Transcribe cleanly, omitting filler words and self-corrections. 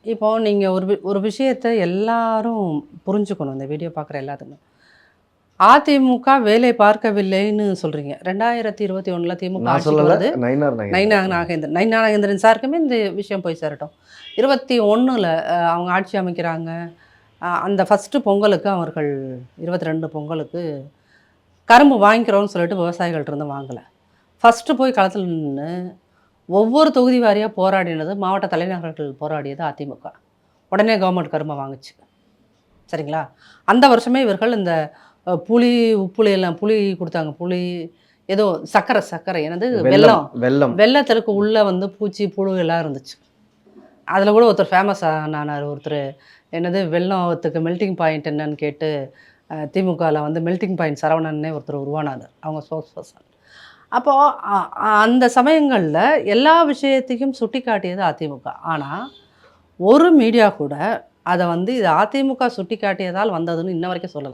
இப்போ நீங்க ஒரு விஷயத்த எல்லாரும் புரிஞ்சுக்கணும். இந்த வீடியோ பார்க்குற எல்லாத்துக்குமே. அதிமுக வேலை பார்க்கவில்லைன்னு சொல்றீங்க. 2021ல திமுக நான் ஆட்சிக்கு சொல்லல. வருது. நயினார் நயினா நாகேந்திரன். நாகேந்திரன் நயினா நாகேந்திரன் சாருக்குமே இந்த விஷயம் போய் சேரட்டும். 21ல அவங்க ஆட்சி அமைக்கிறாங்க. அந்த ஃபர்ஸ்ட்டு பொங்கலுக்கு அவர்கள் 22 பொங்கலுக்கு கரும்பு வாங்கிக்கிறோம்னு சொல்லிட்டு விவசாயிகள்ட்ட இருந்து வாங்கல. ஃபர்ஸ்ட்டு போய் களத்துல நின்னு ஒவ்வொரு தொகுதி வாரியா போராடினது மாவட்ட தலைநகர்கள் போராடியது அதிமுக. உடனே கவர்மெண்ட் கரும்ப வாங்குச்சு. சரிங்களா? அந்த வருஷமே இவர்கள் இந்த புளி, உப்புளி எல்லாம் புளி குடுத்தாங்க. புளி ஏதோ சர்க்கரை என்னது வெல்லம், வெல்லம். வெல்லம். வெல்லத்திற்கு உள்ள வந்து பூச்சி, புழு எல்லாம் இருந்துச்சு. அதில கூட ஒருத்தர் ஃபேமஸ் ஆனாரு. ஒருத்தரு என்னது வெல்லத்துக்கு மெல்டிங் பாயிண்ட் என்னன்னு கேட்டு திமுகல வந்து மெல்டிங் பாயிண்ட் சரவணன்னே ஒருத்தர் உருவானாரு. அவங்க ஸ்போக்ஸ் பர்சன். அப்போ அ அந்த சமயங்கள்ல எல்லா விஷயத்தையும் சுட்டிக்காட்டியது அதிமுக. ஆனா, ஒரு மீடியா கூட அத வந்து இது அதிமுக சுட்டிக்காட்டியதால் வந்ததுன்னு இன்ன வரைக்கும் சொல்லல.